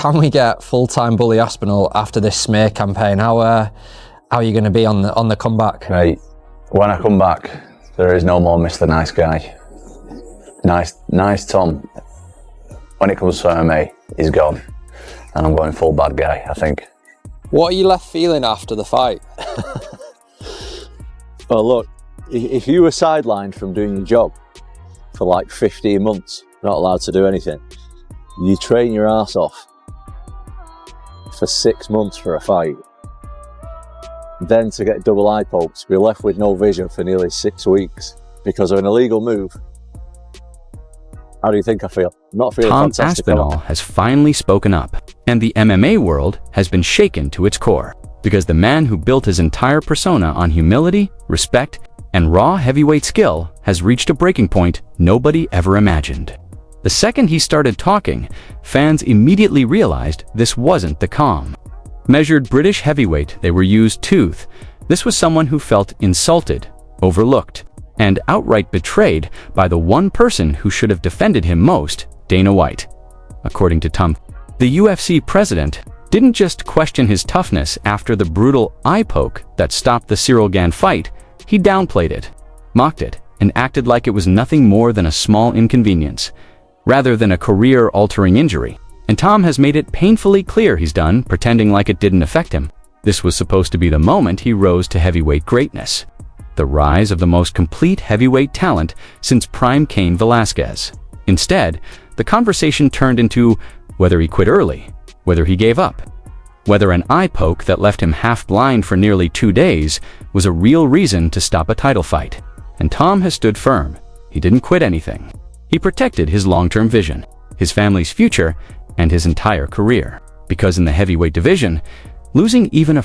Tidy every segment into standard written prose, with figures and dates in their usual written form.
can we get full-time bully Aspinall after this smear campaign? How are you going to be on the comeback? Right, when I come back, there is no more Mr. Nice Guy. Nice Tom, when it comes to MMA, he's gone. And I'm going full bad guy, I think. What are you left feeling after the fight? Well, look, if you were sidelined from doing your job for like 15 months, not allowed to do anything, you train your ass off for 6 months for a fight, then to get double eye pokes, be left with no vision for nearly 6 weeks because of an illegal move. How do you think I feel? Not feeling fantastic. Tom Aspinall has finally spoken up, and the MMA world has been shaken to its core, because the man who built his entire persona on humility, respect, and raw heavyweight skill has reached a breaking point nobody ever imagined. The second he started talking, fans immediately realized this wasn't the calm, measured British heavyweight they were used to. This was someone who felt insulted, overlooked, and outright betrayed by the one person who should have defended him most, Dana White. According to Tom, the UFC president didn't just question his toughness after the brutal eye poke that stopped the Ciryl Gane fight, he downplayed it, mocked it, and acted like it was nothing more than a small inconvenience, rather than a career-altering injury. And Tom has made it painfully clear he's done pretending like it didn't affect him. This was supposed to be the moment he rose to heavyweight greatness, the rise of the most complete heavyweight talent since prime Cain Velasquez. Instead, the conversation turned into whether he quit early, whether he gave up, whether an eye poke that left him half blind for nearly 2 days was a real reason to stop a title fight. And Tom has stood firm. He didn't quit anything. He protected his long-term vision, his family's future, and his entire career. Because in the heavyweight division, losing even a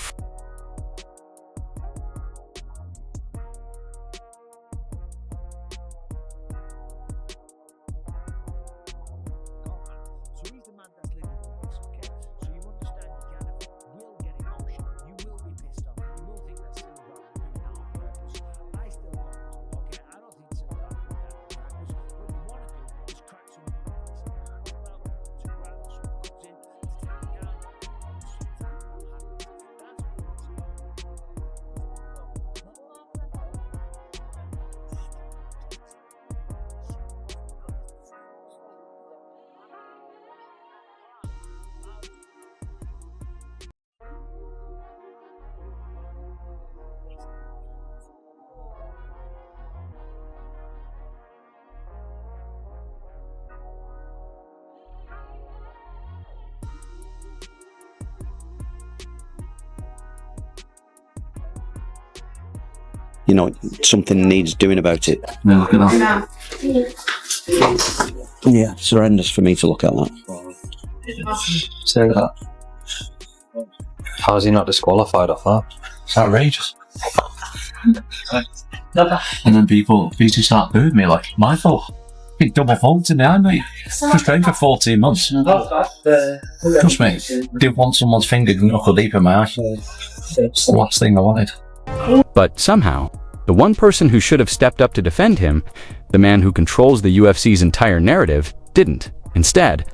you know, something needs doing about it. Yeah, look at that. Yeah, it's horrendous for me to look at that. Say that. How is he not disqualified off that? It's outrageous. And then people start booing me like, my fault. Big double fault in the eye, mate. I was trained for 14 months. Trust me, didn't want someone's finger knuckle deep in my eye. It's the last thing I wanted. But somehow, the one person who should have stepped up to defend him, the man who controls the UFC's entire narrative, didn't. Instead,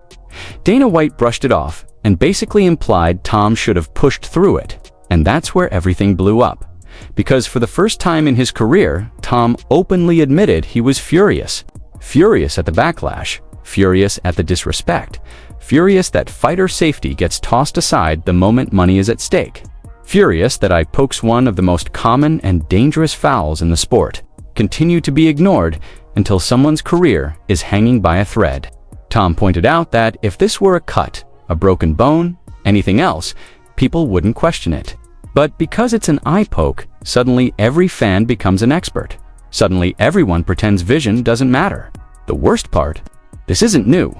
Dana White brushed it off and basically implied Tom should have pushed through it. And that's where everything blew up. Because for the first time in his career, Tom openly admitted he was furious. Furious at the backlash, furious at the disrespect, furious that fighter safety gets tossed aside the moment money is at stake. Furious that eye pokes, one of the most common and dangerous fouls in the sport, continue to be ignored until someone's career is hanging by a thread. Tom pointed out that if this were a cut, a broken bone, anything else, people wouldn't question it. But because it's an eye poke, suddenly every fan becomes an expert. Suddenly everyone pretends vision doesn't matter. The worst part, this isn't new.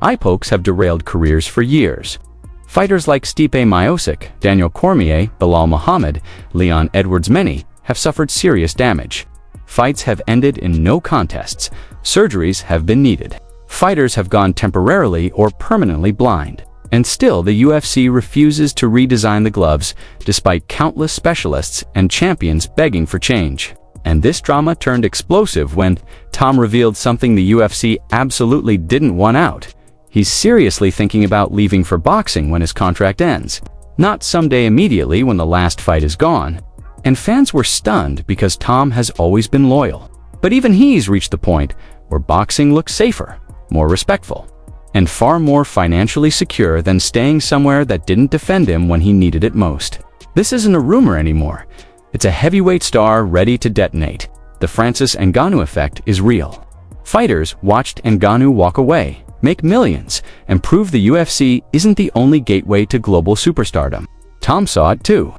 Eye pokes have derailed careers for years. Fighters like Stipe Miocic, Daniel Cormier, Bilal Muhammad, Leon Edwards, many have suffered serious damage. Fights have ended in no contests. Surgeries have been needed. Fighters have gone temporarily or permanently blind. And still the UFC refuses to redesign the gloves despite countless specialists and champions begging for change. And this drama turned explosive when Tom revealed something the UFC absolutely didn't want out. He's seriously thinking about leaving for boxing when his contract ends, not someday immediately when the last fight is gone. And fans were stunned because Tom has always been loyal. But even he's reached the point where boxing looks safer, more respectful, and far more financially secure than staying somewhere that didn't defend him when he needed it most. This isn't a rumor anymore. It's a heavyweight star ready to detonate. The Francis Ngannou effect is real. Fighters watched Ngannou walk away, make millions, and prove the UFC isn't the only gateway to global superstardom. Tom saw it too.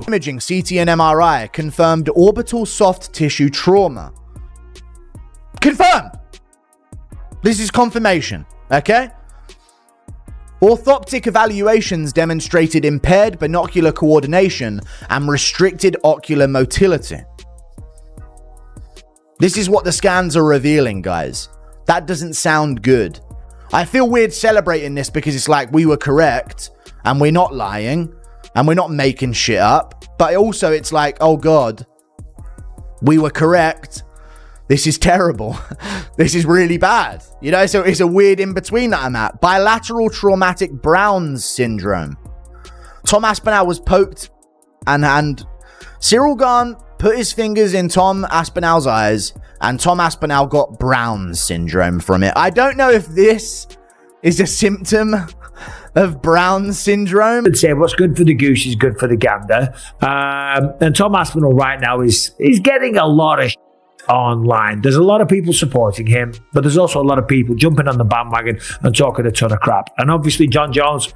Imaging, CT and MRI confirmed orbital soft tissue trauma. Confirmed! This is confirmation, okay? Orthoptic evaluations demonstrated impaired binocular coordination and restricted ocular motility. This is what the scans are revealing, guys. That doesn't sound good. I feel weird celebrating this because it's like we were correct and we're not lying and we're not making shit up. But also it's like, oh God, we were correct. This is terrible. This is really bad. You know, so it's a weird in-between that I'm at. Bilateral traumatic Brown's syndrome. Tom Aspinall was poked and Ciryl Gane put his fingers in Tom Aspinall's eyes and Tom Aspinall got Brown's syndrome from it. I don't know if this is a symptom of Brown's syndrome. I'd say what's good for the goose is good for the gander. And Tom Aspinall right now is getting a lot of online. There's a lot of people supporting him, but there's also a lot of people jumping on the bandwagon and talking a ton of crap. And obviously John Jones,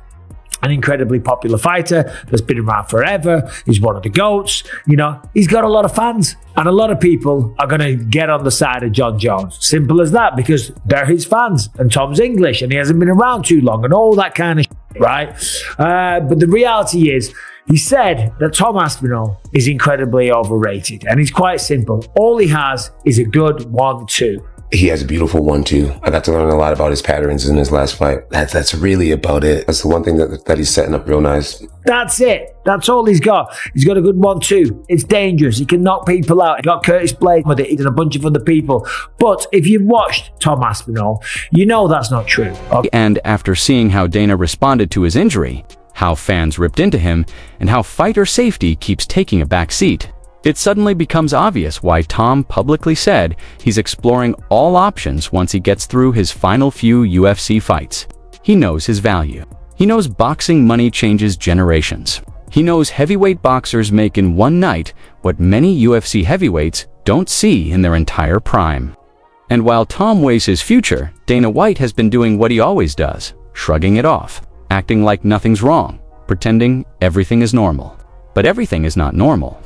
an incredibly popular fighter that's been around forever, he's one of the GOATs, you know, he's got a lot of fans and a lot of people are going to get on the side of John Jones. Simple as that, because they're his fans and Tom's English and he hasn't been around too long and all that kind of shit, right? But the reality is, he said that Tom Aspinall is incredibly overrated, and he's quite simple. All he has is a good 1-2. He has a beautiful 1-2. I got to learn a lot about his patterns in his last fight. That's really about it. That's the one thing that he's setting up real nice. That's it. That's all he's got. He's got a good 1-2. It's dangerous. He can knock people out. He got Curtis Blade with it. He did a bunch of other people. But if you've watched Tom Aspinall, you know that's not true. Okay. And after seeing how Dana responded to his injury, how fans ripped into him, and how fighter safety keeps taking a back seat, it suddenly becomes obvious why Tom publicly said he's exploring all options once he gets through his final few UFC fights. He knows his value. He knows boxing money changes generations. He knows heavyweight boxers make in one night what many UFC heavyweights don't see in their entire prime. And while Tom weighs his future, Dana White has been doing what he always does, shrugging it off, acting like nothing's wrong, pretending everything is normal. But everything is not normal.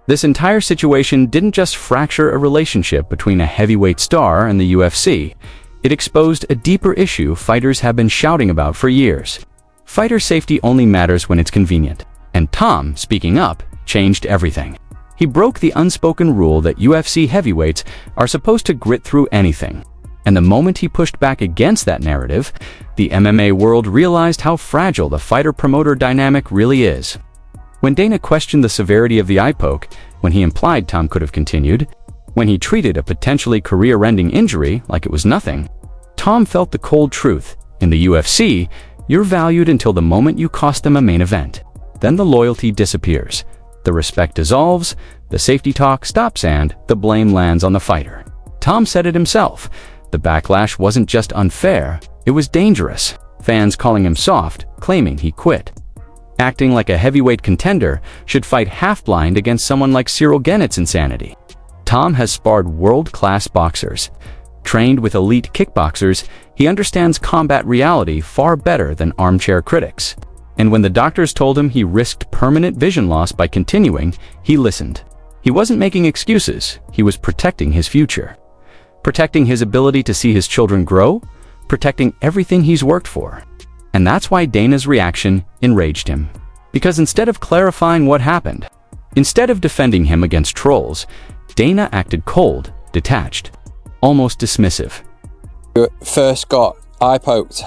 This entire situation didn't just fracture a relationship between a heavyweight star and the UFC. It exposed a deeper issue fighters have been shouting about for years. Fighter safety only matters when it's convenient. And Tom, speaking up, changed everything. He broke the unspoken rule that UFC heavyweights are supposed to grit through anything. And the moment he pushed back against that narrative, the MMA world realized how fragile the fighter-promoter dynamic really is. When Dana questioned the severity of the eye poke, when he implied Tom could have continued, when he treated a potentially career-ending injury like it was nothing, Tom felt the cold truth. In the UFC, you're valued until the moment you cost them a main event. Then the loyalty disappears, the respect dissolves, the safety talk stops, and the blame lands on the fighter. Tom said it himself. The backlash wasn't just unfair, it was dangerous. Fans calling him soft, claiming he quit. Acting like a heavyweight contender should fight half-blind against someone like Ciryl Gane's insanity. Tom has sparred world-class boxers. Trained with elite kickboxers, he understands combat reality far better than armchair critics. And when the doctors told him he risked permanent vision loss by continuing, he listened. He wasn't making excuses, he was protecting his future. Protecting his ability to see his children grow, protecting everything he's worked for. And that's why Dana's reaction enraged him. Because instead of clarifying what happened, instead of defending him against trolls, Dana acted cold, detached, almost dismissive. First got eye poked.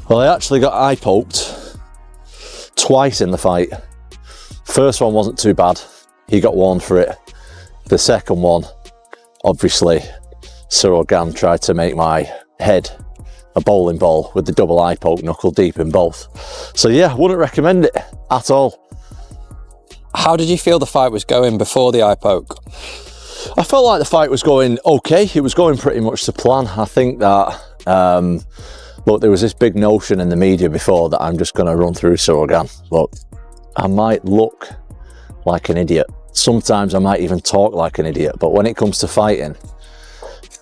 Well, I actually got eye poked twice in the fight. First one wasn't too bad. He got warned for it. The second one, obviously, Ciryl Gane tried to make my head a bowling ball with the double eye poke knuckle deep in both. So yeah, wouldn't recommend it at all. How did you feel the fight was going before the eye poke? I felt like the fight was going okay. It was going pretty much to plan. I think that, look, there was this big notion in the media before that I'm just going to run through Ciryl Gane. Look, I might look like an idiot. Sometimes I might even talk like an idiot. But when it comes to fighting,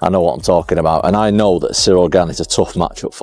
I know what I'm talking about. And I know that Ciryl Gane is a tough matchup for